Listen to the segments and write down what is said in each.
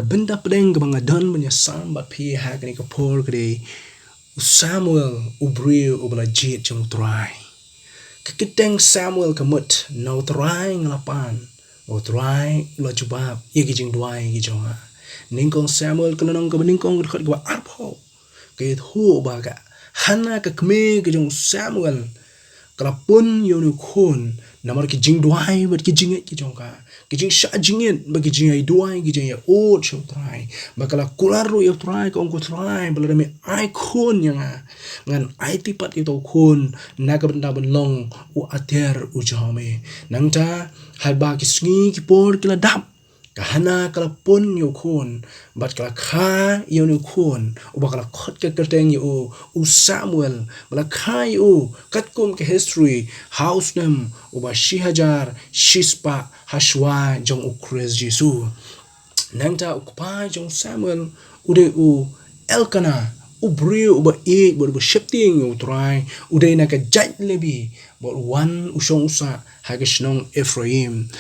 benda pedeng ke banga don punya sambat pi ha kini ke por ke Samuel BRIEW ubala JIED jong try. Keteng Samuel kemut no try ngelapan. O try ula jubab ye ki jing duai ki jonga. Ningkong Samuel kenanong ke ningkong ke ba arpo. Ke thu ba ka hana ke kme ke jong Samuel kalapun yo nu khun namar ki jing duai bat ki jing ki jongka ki jing sha jingin ba ki jing ai duai ki jing ya o chou try bakala kularu yo try ko ko try bala me ai khun yang ngan ai tipat itu khun naga benda benlong u ater u jame nangta hal ba ki sngi ki por kila dap kahana kalapun yo khun bat kala kha yo nu khun u bakala khot ke kerteng yo u Samuel bala kha yo katkum ke history house nem u ba shihajar shispa hashwa jong u kres jesu nangta u pa jong Samuel ude u elkana u BRIEW u ba e bo shifting u try ude na ka jaj lebi bo wan u shong usa hagishnong Ephraim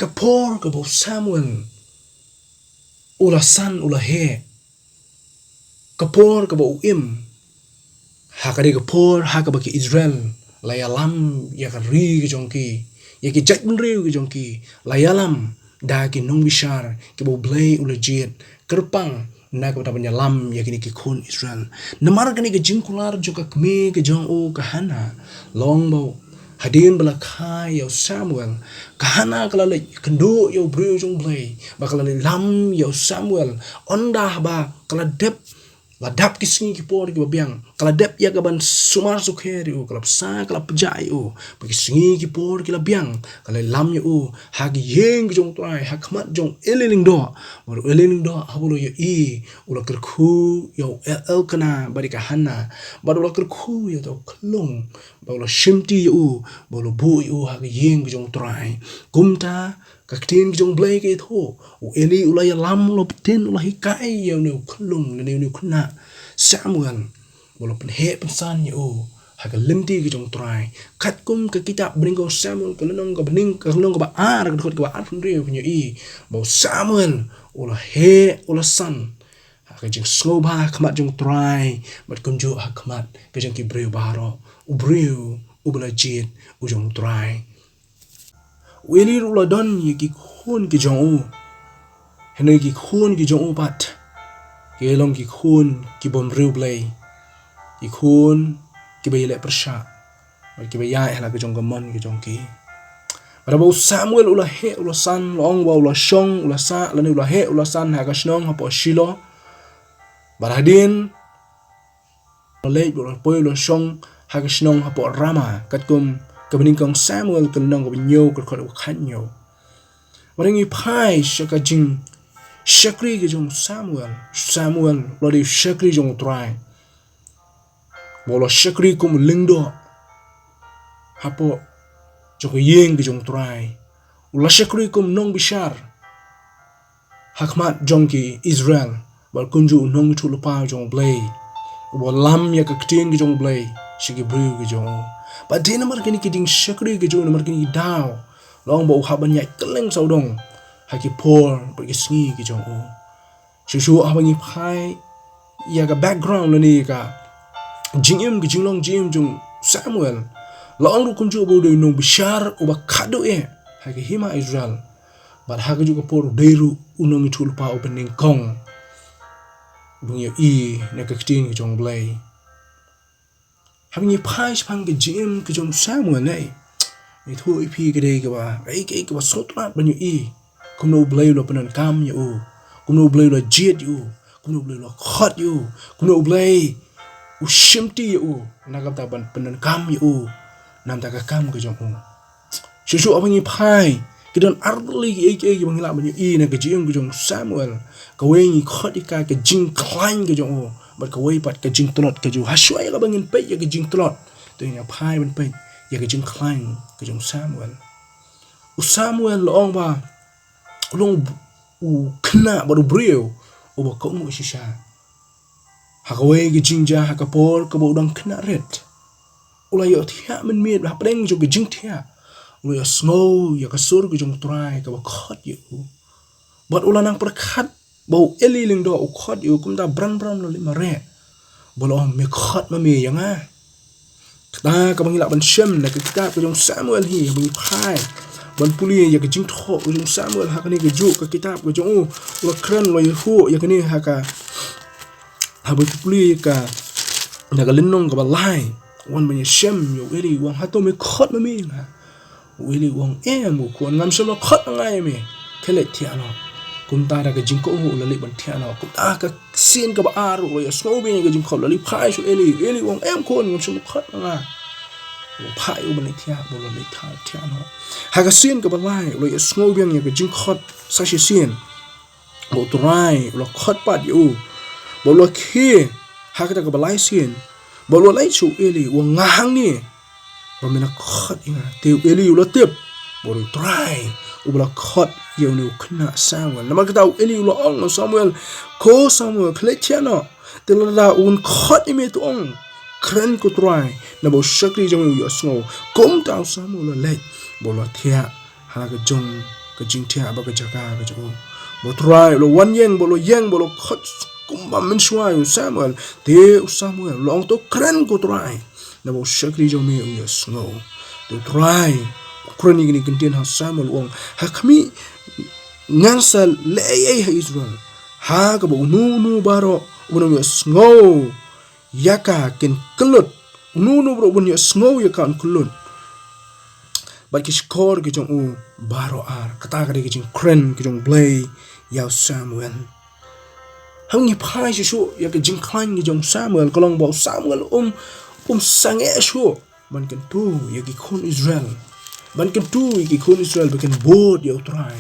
kapor ke bo Samuel ula san ula he kapor ke bo im hakade kapor hakaba ke Israel layalam ya ka ri ke jongki ya ki jat ri ke jongki layalam da ki nong bishar ke bo BLEI ula JIED kerpang na ko ta lam ya ki khun Israel namar kani ke jingkular joka kme ke jong o kahana long bo hadin bala khai yo Samuel kahana kala le kendo yo BRIEW jong BLEI bakala le lam yo Samuel onda ba kala dep la dap ki singi ki por ki babiang kala dep ya gaban sumar sukheri u kala sa kala pjai u ba ki singi ki por ki la biang kala lam yo u ha ki yeng jong trai ha khmat jong eliling do or eliling do habulo yo e ula kerkhu yo elkana bari kahana baru ula kerkhu yo to klong ba ula shimti yo ba ula bu yo ha ki yeng jong trai kumta kaktin jong BLEI ke tho u eli ula ya lam lo pten ula hikai yo ne klung ne ne khna Samuel bolo pen he pen san yo ha ka limti ke jong trai khat kum ke kitab bringong Samuel ke lenong ka bening ka lenong ka ba ar ka khot ka ba ar pun re punya i bo Samuel ula he ula san ha ka jing sloba khmat jong trai bat kunju ha khmat ke jong ki BRIEW baro u BRIEW u bala JIED u jong trai Wili rula don ye ki khun ki jong u hene ki khun ki jong u bat ke long ki khun ki bom BRIEW BLEI ki khun ki be le persha ki be ya hela ki jong gamon ki jong ki bara bo Samuel ula he ula san long wa ula shong ula sa la ni ula he ula san ha ka shnong ha po shilo bara din le ula po ula shong ha ka shnong ha po rama katkum kabening kong Samuel kenong ko binyo ko ko khanyo waringi phai shaka jing shakri ke jong Samuel lodi shakri jong try bolo shakri kum lingdo hapo joko yeng ke jong try ula shakri kum nong bishar hakmat jong ki Israel bal kunju nong tu lupa jong BLEI bo lam ya ka kting ke jong BLEI shigi BRIEW ke jong ba de namar kini kiding shakri ke jong namar kini daw long bo haban ya keleng saudong ha ki por ba ki sngi ke jong o shu haban ni phai ya ka background ni ka jingim ke jinglong jim jong Samuel long ru kunju bo de no bishar o ba khado e ha ki hima Israel ba ha ke ju ko por deiru unong tul pa o bening kong bung yo i ne ka kting ke jong BLEI having a price pang ke jim ke jong Samuel nei ni thu ip ke dei ke ba sotrat ban yo i kum no BLEI lo penan kam yo kum no BLEI lo JIED yo kum no BLEI lo khot yo kum no BLEI u shimti yo na gam ta ban penan kam yo nam ta ka kam ke jong shu having a pai ke don ardli ke bangila ban yo i na ke jim ke jong Samuel ka wengi khot ka ke jing klein ke jong bat ka wei pat ka jing tlot ka ju hashwa ya bangin pe ya ka jing tlot to ya phai ban pe ya ka jing klein ka jong Samuel long ba long u khna ba BRIEW u ba ko mu shisha ha ka wei ka jing ja ha ka por ka bo dang khna ret ula yo thia men miet ha preng ju ka jing thia ula yo snow ya ka sur ka jong trai ka ba khot yu bat ula nang prakhat bau eli ling do khot yu kum ta bran lo li mare bolo me khot ma me yang a ta ka bang la ban shem na ka jong Samuel hi bang phai ban puli ya ka jing tho jong Samuel ha ka ni ka ju ka kitab ka jong lo kran lo hu ya ka ni ha ka ha ban puli ka na ka linong ka ba lai wan ban shem yo eli wang ha to me khot ma me nga eli wang em ko ngam shem lo khot ngai me thele thiano kum ta ra ka jing ko hu la li ban thiano kum ta ka sin ka ba ar lo ya snow be ka jing khot la li phai su eli wang em ko ngam shem lo khot nga phai u ban thia bo lo li tha thiano ha ka sin ka ba lai lo ya snow be ya ka jing khot sa shi sin bo trai lo khot pat yu bo lo khi ha ka ta ka ba lai sin bo lo lai chu eli wang ngang ni bo me na khot inga te eli lo tip bo lo trai ubla khot yu nu khna Samuel na ma ka ta eli lo ong Samuel ko Samuel kletiano te lo da un khot ime tu ong kren ko trai na bo shakri jong yu snow kom ta Samuel le bo lo thia ha ka jong ka jing thia ba ka jaka ka jong bo trai lo wan yeng bo lo khot kum ba min shwa yu Samuel te Samuel lo ong to kren ko trai na bo shakri jong me yu snow to trai kroni gini kintin ha Samuel ong ha khami ngansal le ha Israel ha ka bo nu baro uno yu snow yaka ken kelut nu bro bun yu snow yaka kelut ba ki skor ki jong u baro ar kata ka ki jing kren ki jong BLEI ya Samuel hangi phai shu ya ki jing khan ki jong Samuel kolong bo Samuel sange shu ban ken tu ya ki khon Israel ban ken tu ki khon Israel ba ken bod ya trai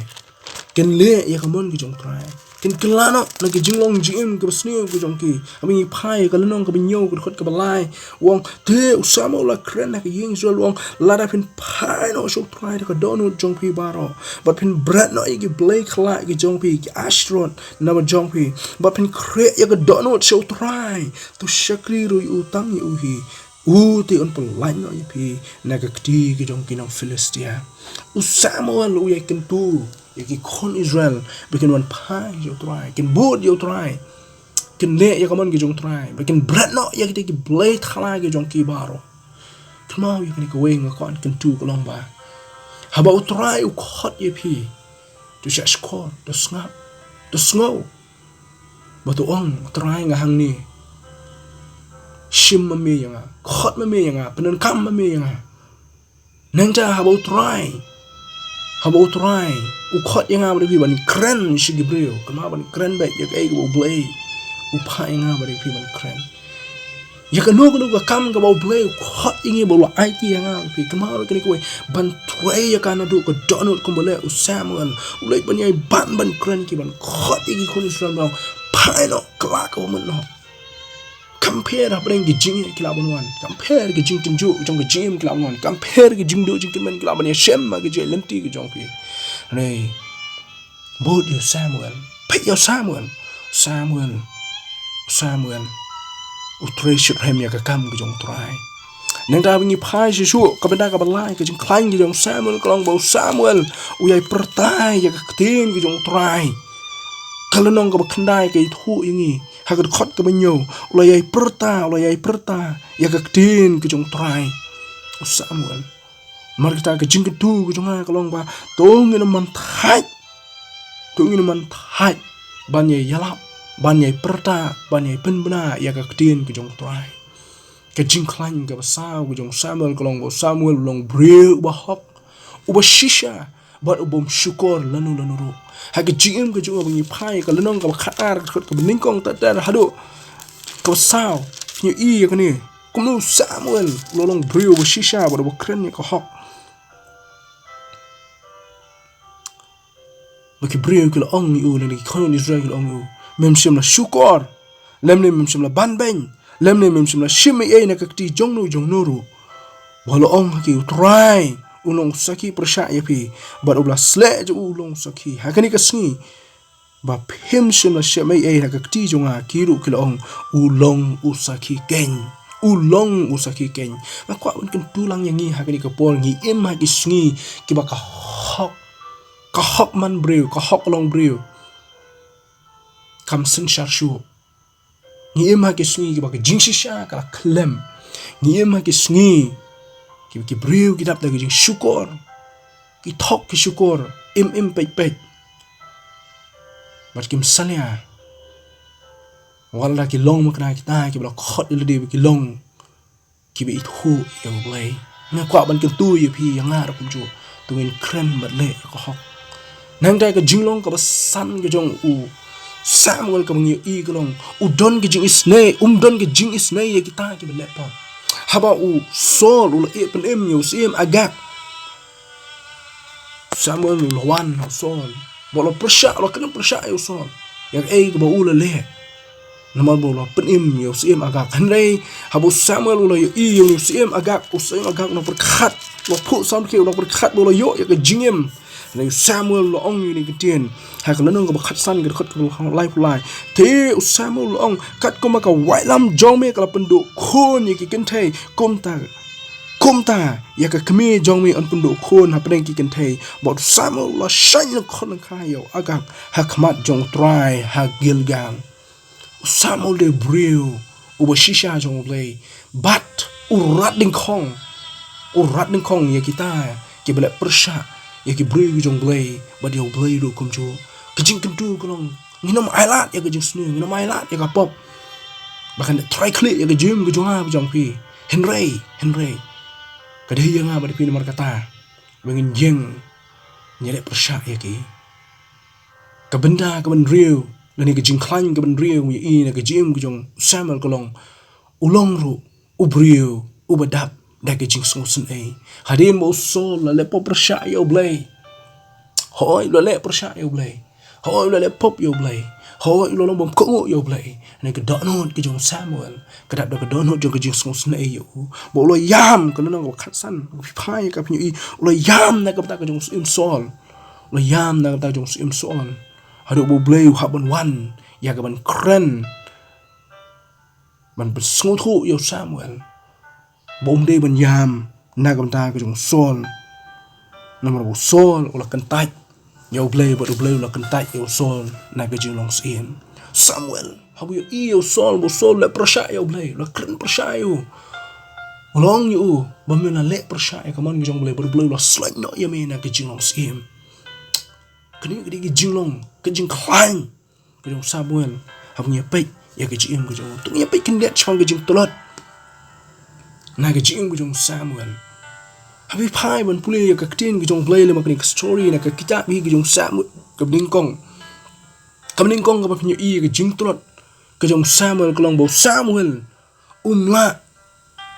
ken le ya kamon ki jong trai ken kelano na ki jinglong jingim ka basni ki jong ki ami phai ka lenong ka binyo ka khot ka balai wong te Samuel la kren na ki ying Israel wong la da pin phai no shu trai ka donu jong pi baro but pin bread no ki BLEI khla ki jong pi ki Ashron na ba jong pi but pin kre ya ka donu shu trai tu shakri ru u tang yu hi ti on pelai no pi na ka kti ki jong ki nong Philistia Samuel u ya ken tu ki khon Israel bikin wan phai yo try kin bod yo try kin le ya kamon ki jong try bikin bread no ya ki BLEI khala ki jong ki baro kmau ya ki weng ko an kin tu ko long ba haba u try u khot ye pi tu sha skor tu snap tu snow ba tu ong try nga hang ni shim ma me yang khot ma me yang penan kam ma me yang nang ta haba u try haba u try u khot yang ba pi ban kren shi gi BRIEW kama ban kren ba ya kai go BLEI u pha yang ba pi ban kren ya ka no ka kam ka ba BLEI khot ingi bo lo IT yang pi kama ba ni ko ban tray ya ka na du ko donut ko bole u Samuel u le ban yai ban kren ki ban khot igi ko Israel ba pha no kla ko mun no compare bring ki jing ki la bon wan compare ki jing tin ju jong ki jim ki la wan compare ki jing do jing kin men ki la ban ya shem ma ki je lenti ki jong pi nei bod yo Samuel pe yo Samuel u treasure hem ya ka kam ki jong try nang da bingi phai shu ka benda ka balai ki jing klang ki jong Samuel kolong bo Samuel u yai pertai ya ka tin ki jong try kalonong ka bakhandai ki thu ingi hagat khot ka banyo lo yai perta ya ka tin ki jong try Samuel mar kita ka jing tu ki jong ka long ba tong ni man thai ban ye yala ban ye perta ban ye penbna ya ka tin ki jong try ka jing klang ka sa ki jong Samuel ka long bo Samuel long BRIEW ba hok uba shisha but ubom syukur lanu ro ha ka jingim ka jong bangi phai ka lenong ka khaar khot ka ningkong ta hado ka saw ni ka ni kumu Samuel lolong BRIEW ba shisha ba kren ni ka hok ba ki BRIEW ka ong ni u ni khon Israel ong u mem sim la syukur lemne mem sim la banben lemne mem sim la shimi na ka ti jong no ru bolo ong ki try ulong saki persya ya pi but ubla sle ju ulong saki hakani ka sngi ba phim sim la shemi na ka ti jonga kiru kilong ulong usaki ken na kwa kan tulang yang ni hakani ka pol ngi em ha ki sngi ki ba ka hok man BRIEW ka hok long BRIEW kam sen shar shu ngi ma ke sngi ki ba ke jing shisha kala klem ngi ma ke sngi ki BRIEW ki dap da ke jing syukur ki thok ki syukur im pek bat kim salya wala ki long makna kita ki bla khot ile di ki long ki be thu yo BLEI nga kwa ban ken tu ye phi yang nga ra kum chu tu ngin krem bat le ko hok nang dai ka jinglong ka ba san ke jong u Samuel ka ngi i kolong u don ke jing isne don ke jing isne ye kita ki be le pa haba u sol u le pen em yo sim agak Samuel lu lawan sol bolo persya lo kena persya yo sol yang ke ba u le nama bolo penim yo sim agak hanrei habu Samuel lo yo i yo sim agak no perkhat lo pu sam ke lo perkhat bolo yo ya ke Jingim nei Samuel lo ong ni ketien ha ka lanong ka khat san ke khat ko life line te Samuel lo ong kat ko ma ka wai lam jong me ka pendu khon ni ki ken thai kumta ya ka kmi jong me on pendu khon ha preng ki ken thai bot Samuel lo shan lo khon ka yo agak ha khmat jong try ha gilgang Samuel de BRIEW uba shisha jong BLEI bat urat ding kong ya kita ki bela persya ya ki BRIEW jong BLEI bat yo BLEI do kum chu kijing kentu kolong nginam ailat ya kijing snu nginam ailat ya ka pop bahkan try click ya kijim jong ha jong pi Henry kadai yang ba pi nomor kata bengin jeng nyere persya ya ki ka benda ka ben real dan ni kijing klan ka ben real ya i na kijim jong Samuel kolong ulong ru BRIEW ubadap da kijing sungsun ai hadin mo sol la le pop persya yo BLEI hoi lo le persya yo BLEI hoi lo le pop yo BLEI hoi lo lo bom ko yo BLEI ne ka donot ki jong Samuel ka da ka donot jong kijing sungsun ai yo bo lo yam ka no ko khatsan phai ka phi i lo yam na ka ta ka jong im sol lo yam na ka ta jong im sol hadu bo BLEI haban wan ya ka ban kren ban bersungtu yo Samuel bom de ban yam na ka ta ka jong sol nomor bo sol ola kentai yo BLEI bo BLEI ola kentai yo sol na ka jing long sim Samuel habu yo i yo sol bo sol le persya yo BLEI la kren persya yo long yo ba me na le persya ka man jong BLEI bo BLEI la slai no ya me na ka jing long sim kini ki jing long ka jing klang ka jong Samuel habu nya pe ya ka jing ka jong tu nya pe ken det chong ka jing tolot na ka jing ka jong Samuel habi phai ban puli ya ka tin ka jong BLEI le makni story na ka kitab bi ka jong Samuel ka ningkong ka ba pnyu i ka jing tolot ka jong Samuel kolong bo Samuel la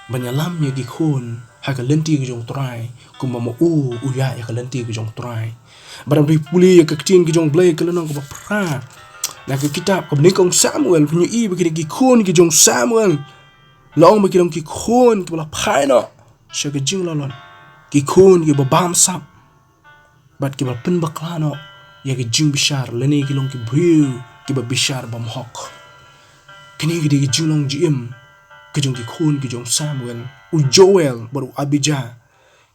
banyalam ya ki khon ha ka lenti ka jong trai kuma mo u ya ya ka lenti ka jong trai baram ri puli ya ka tin ka jong BLEI ka lanong ka ba pra na ka kitab ka ningkong Samuel pnyu i ba ki khon ki jong Samuel long ba ki long ki khon ki bala phai no sha ka jing lon ki khon ki ba bam sap bat ki ba pen baklano ya ki jing bishar leni ki long ki BRIEW ki ba bishar bam hok kini ki jing long jim ki jong ki khon ki jong Samuel u Joel baru Abijah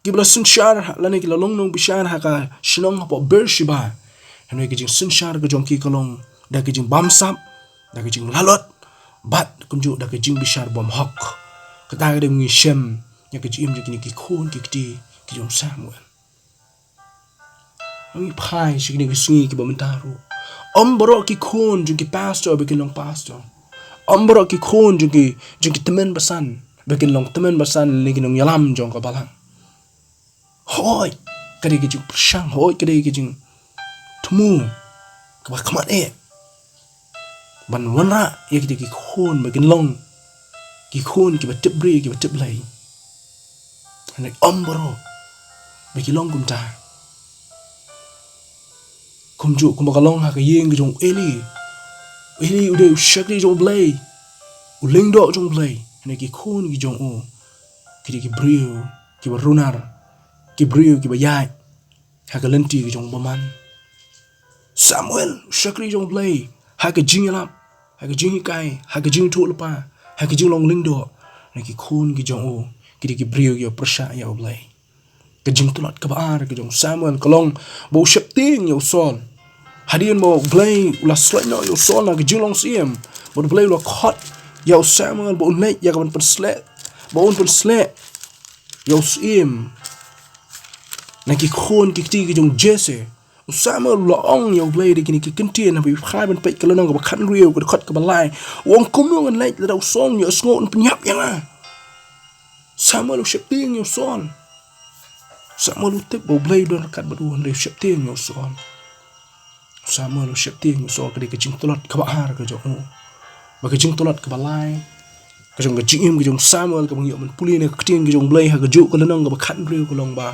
ki bla sun shar leni ki long nong bishar ha ka shnong ha Beersheba hanu ki jing sun shar ki jong ki kolong da ki jing bam sap da ki jing lalot bat kunju da ki jing bishar bam hok kata ga de ngi shem ya ki jim ki khon ki jong Samuel ami phai shi ni ki ki ba mentaru baro ki khon jung ki pastor be ki long pastor baro ki khon jung ki temen basan be ki long temen basan ni ki long yalam jong ka balang hoi kade ki jung prashang hoi kade ki jung tumu ka ba khamat ban wanra ya ki khon be ki long ki khon ki ba tip BRIEW ki ba tip BLEI ane baro be ki long kumta kumju kumakalong ha ka yeng jong Eli ude shakli jong BLEI ulingdo jong BLEI ne ki khon ki jong o ki BRIEW ki ba runar ki BRIEW ki ba yai ha ka lenti ki jong baman Samuel shakli jong BLEI ha ka jingilap ha ka jinghikai ha ka jing tu lupa ha ka jing long lingdo ne ki khon ki jong o ki BRIEW ki persya ya BLEI ka jing tulot ka baar ki jong Samuel kolong bo shapting yo sol hadian mo BLEI ula slek no yo son na gejing long siem bo BLEI ula khot yo Samuel bo unek ya kan pen slek bo un pen slek yo siem na ki khon ki ti ki jong Jesse Samuel ula ong yo BLEI de kini ki kentien na bi khai ben pek kalonong ko khan riu ko khot ka balai wong kum yo ngan lek la son yo sngo un penyap yang Samuel shepting yo son Samuel utip bo BLEI don kat badu han shepting yo son Samuel shepting yo so ka de jing tolot ka bahar ka jo ba ka jing tolot ka balai ka jong ka Jingim ka jong Samuel ka bang yo man puli ne ka tin ka jong BLEI ha ka ju ka lanong ka khan riu ko long ba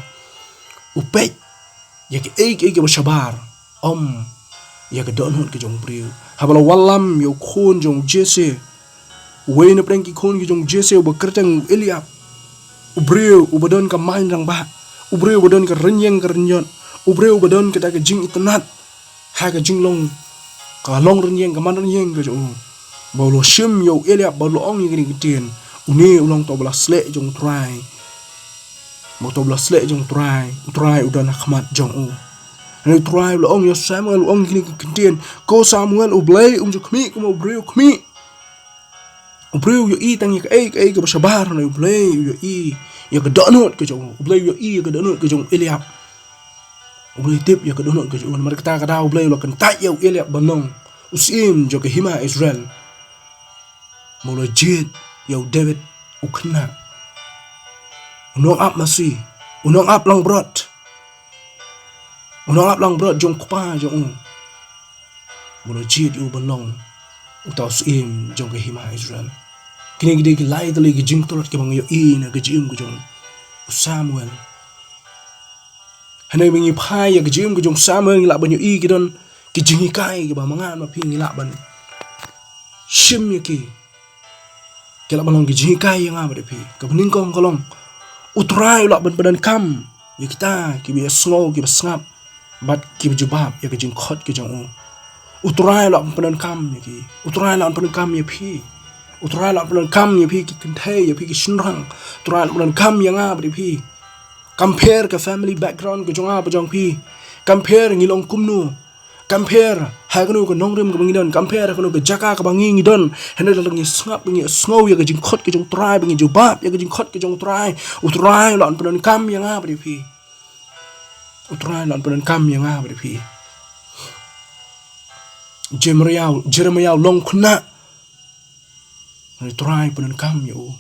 upek ya ka ek ba shabar ya ka don hun ka jong BRIEW habala walam yo khon jong Jesse we na preng ki khon ki jong Jesse ba kertang Eliab BRIEW ubadon ka main rang ba BRIEW ubadon ka renyeng ka renyon BRIEW ubadon ka ta ka jing itanat ha ka jing long ka long renyeng ka man renyeng ka jo ba lo shim yo Eliab ba lo ong yi ki tien uni ulong to bla sle jong try mo to bla sle jong try udan khmat jong Ni try lo ong yo Samuel ong kini kentien ko Samuel BLEI jo khmi ko BRIEW khmi BRIEW yo i tang ka ek ka sabar na BLEI yo i ya ka donut ke jong BLEI yo i ka donut ke jong Eliab BLEI tip ya ka donut ke jong mereka ka daw BLEI lo kan tai yo Eliab banong usim jo ke hima Israel mo lo JIED yo David ukna unong ap masih unong ap lang brot jong kupa jong mo lo JIED yo banong utaw usim jong ke hima Israel kini gede ki lai tali ki jing tolot ke bang yo na ke jing ko jong Samuel hanai bingi phai ya ke jing ko jong Samuel la ban yo ki don ki jinghikai ke ba mangan ma phi la ban shim ye ki ke la ban ki jinghikai yang ba de phi ka bening kong kolong utrai la ban badan kam ya kita ki bi sngo ki basngap bat ki jubab ya ke jing khot ke jong utrai la ban kam ya ki utrai la ban kam ya phi utrai la bulan kam ya phi ki kenthe ya phi ki shinrang utrai la bulan kam ya nga bri phi compare ka family background ko jonga ba jong phi compare ngilong kumnu compare ha kanu ko nongrim ko bangidon compare kanu ko jaka ka bangi ngidon hene la ngi snap ngi snow ya ga jing khot ke jong trai bangi jubab ya ga jing khot ke jong trai utrai la bulan kam ya nga bri phi utrai la bulan kam ya nga bri phi Jeremiah long khna Ni try punan kam yo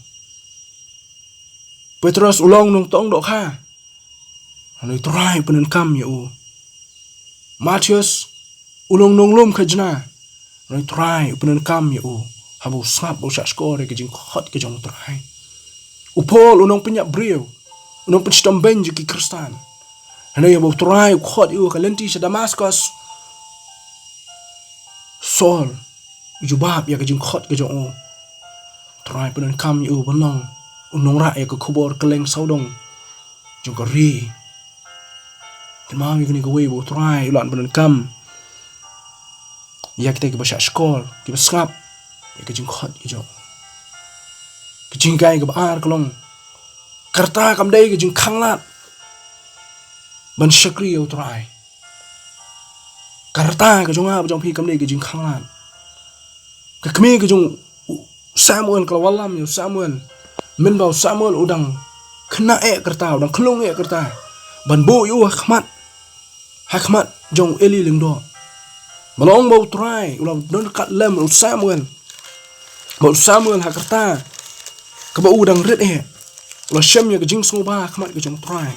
Petrus ulong nong tong dok ha Ni try punan kam yo Matius ulong nong lum khajna Ni try punan kam yo habu snap bo sha score ke jing khot ke jong try upol unong punya BRIEW unong pechtom benj ki Kristan Ni bo try khot yo kalenti sa Damascus Saul jubab ya ke jing khot ke jong try punan kam yo banong unong ra ya ko khobor keleng saudong jong ka ri ma mi kini ko we bo try ulan punan kam ya kita ke basha skol ke basngap ya ke jing khot ke jong ke jing kai ke bar kolong karta kam dai ke jing khanglat ban shakri yo try karta ke jong a jong phi kam dai ke jing khanglat ke kmi ke jong Samuel kalau walam yo Samuel min bau Samuel udang kena kerta udang kelung kerta ban bo yo khmat jong Eli lingdo malong bau try ulah don kat lem Samuel kerta ke bau udang red ulah shem ya ke jing soba khmat ke jong try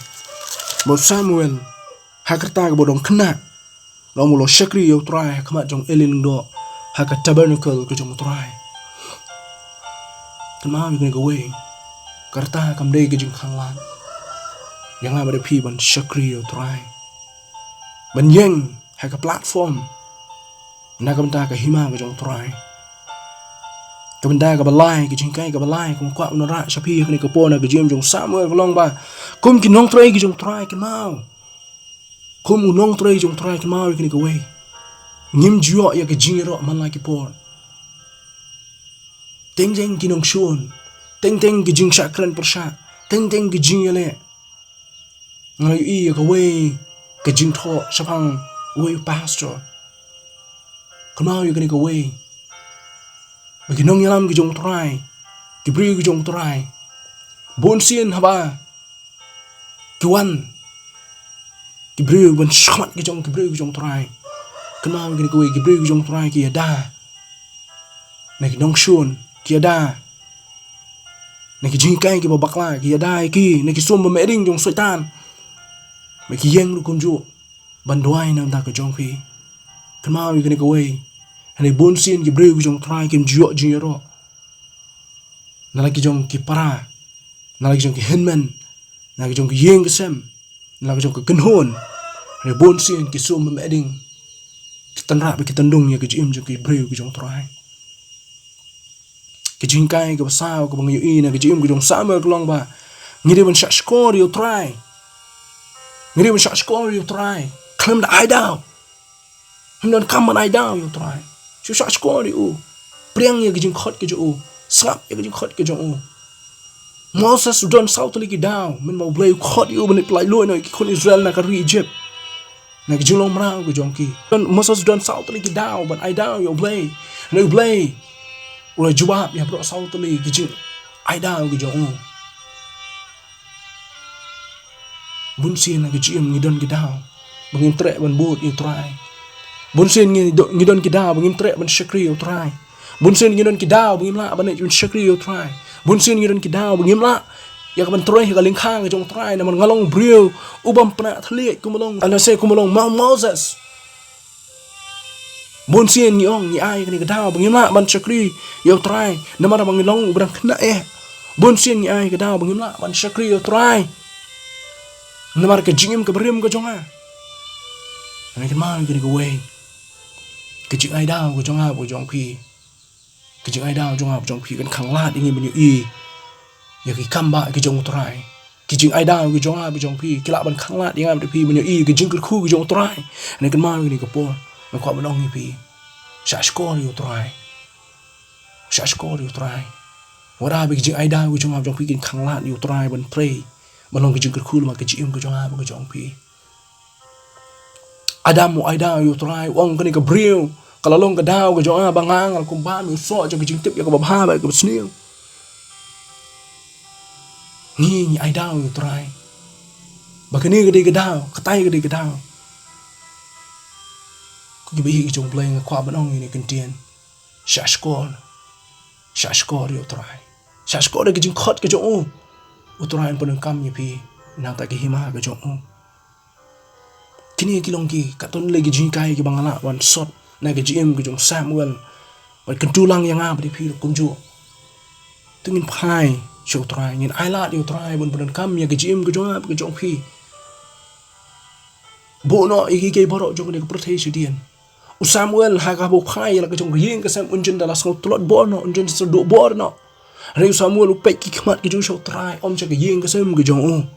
bau Samuel kerta ke bau dong kena lo mulo shakri yo try khmat jong Eli lingdo ka tabernacle ke jong try Kenapa begini gawe? Karta kam dai ke jing khanglan. Yang ada pi ban shakri yo try. Ban yeng ha ka platform. Na kam ta ka hima ke jong try. Kam da ka balai ke jing kai ka balai kum kwa unara shapi ke ko pona ke jim jong Samuel long ba. Kum ki nong try ke jong try ke mau. Kum unong try jong try ke mau ke gawe. Ngim juo ya ke jing ro man la ki por. Teng kinong shun teng ki jing shakran persha teng ki jing yale ngai i ka we ke jing tho sapang we pastor Kenal you kini kawai. Bagi nong yalam ki jong try. Ki BRIEW ki jong try. Bon sien haba. Ki wan. Ki BRIEW ban shmat ki BRIEW ki jong try. Kenal you kini kawai ki BRIEW ki jong try ki ada. Naki nong shun ki ada. Naki jinghikai ki babakla ki ada ki. Naki som ba meding jong setan. Maki yang lu kunju. Banduai nang ta ka jong pi. Kenal you kini kawai. Hani bon sien ki BRIEW ki jong try kim juok jingero. Nalaki jong ki para. Nalaki jong ki henman. Nalaki jong ki yeng kesem. Nalaki jong ki kenhon. Hani bon sien ki som ba meding. Ki tanra ba ki tandung ya ki jim jong ki BRIEW ki jong try. Ki jinghikai ki basao ki bang yu na ki jim ki jong sama klong ba. Ngiri ban shot score you try. Ngiri ban shot score you try. Claim the eye down. Him don come on eye down you try. Şu shot score you. Priang ya ki jing khot ki jo. Slap ya ki jing khot ki jo. Moses don southly ki down. Min mau BLEI khot you ban play lo no ki kon Israel na ka Egypt. Na ki jing long mrang ki jong ki. Moses don southly ki down but eye down you BLEI. No BLEI. Ulah jawab ya bro southly ki jing eye down ki jong. Bun sien na ki jim ni don ki down. Bangin trek ban boat you try. Bun sien ni don ki down bangin trek ban shakri you try. Bun sien ni don ki down bangin la ban ban shakri you try. Bun sien ni don ki down bangin la ya ka ban troy ka ling khang ki jong try na man ngalong BRIEW ubam pana thliek kumalong ana se kumalong Moses. Bon sien ni ong ni ai ka ni ka down bangin la ban shakri you try na man bangin long ubang khna Bon sien ni ai ka down bangin la ban shakri you try. Na mar ka jingim ka brim ka jonga. Ani kan man ka ni ka way. Ka jing ai down ka jonga ka jong pi. Ka jing ai down jonga ka jong pi kan khang lat ingi ban yu i. Ya ki kamba ka jong try. Ki jing ai down ka jonga ka jong pi ki la ban khang lat inga ban pi ban yu i ka jing ka khu ka jong try. Ani kan man ka ni ka po. Ma kwa ban ong ni pi. Sha score you try. Sha score you try. Wara bi ki jing ai down ka jonga ka jong pi kan khang lat you try ban play. Balong ki jing ka khu ma ka jing ka jonga ka jong pi. Adam mo ai down you try wong ka ni ka BRIEW. Kalalong ka daw ka jonga bangang al kumban you so ka jing tip ya ka babha ba ka snil. Ni ai down you try. Bakani ka di ka daw, katay ka di ka daw. Ko ki bi ki jong BLEI nga kwa ban ong ni kan tien. Sha score you try. Sha score ka jing khot ka jong. Uturain pun kam ni pi nang ta ki hima ka jong. Kini ki long ki katon le ki jinghikai ki bangala wan sot na ki jim ki jong Samuel. Ba kan tulang yang a ba pi kum ju. Tungin phai show try ngin ai la you try bun pun kam ya ki jim ki jong ka jong pi. Bo no iki ke baro jong ni ka protection dien. Samuel ha ka bo phai la ka jong yeng ka sam unjin dala so tlot bo no unjin so do bo no. Reu Samuel upek ki kmat ki jong show try om cha ka yeng ka sam ki jong.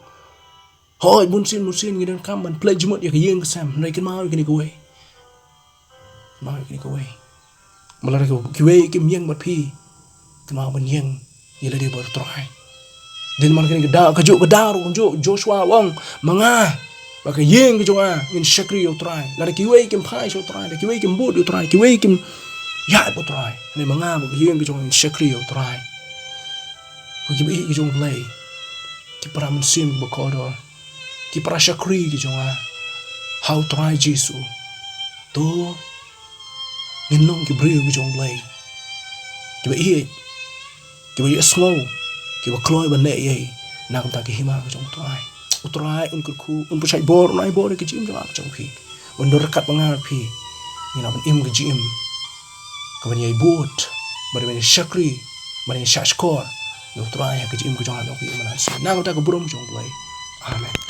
Hoi bun sin ngi dan kam ban play jumot ya ka yeng ka sam nai kan mau ki ni ko we. Mau ki ni ko we. Malar ka ki we ki yeng bat pi. Kan mau ban yeng ye la de bar try. Din man ki ni ka da ro Joshua wong manga ba ka yeng ki jong a in shakri yo try. La ki we ki phai show try, la ki we ki boot yo try, ki we ki ya bo try. Ni manga ba ka yeng ki jong in shakri yo try. Ko ki bi ki jong BLEI. Ki para man sim bakordor. Ki para shakri ki jong a. How try Jisu. To ngin long ki BRIEW ki jong BLEI. Ki ba i. Ki ba slow. Ki ba kloy ba ne ye. Na kam ta ki hima ki jong try. Utray un ku un pusai bor nai bor ki jim jong a jong pi. Un do rekat bangar pi. Ngina ban im ki jim. Ka ban ye boot. Ba ban shakri. Ba ni shashkor. Yo try ka jim ko jong a pi man. Na kam ta ko burom jong BLEI. Amen.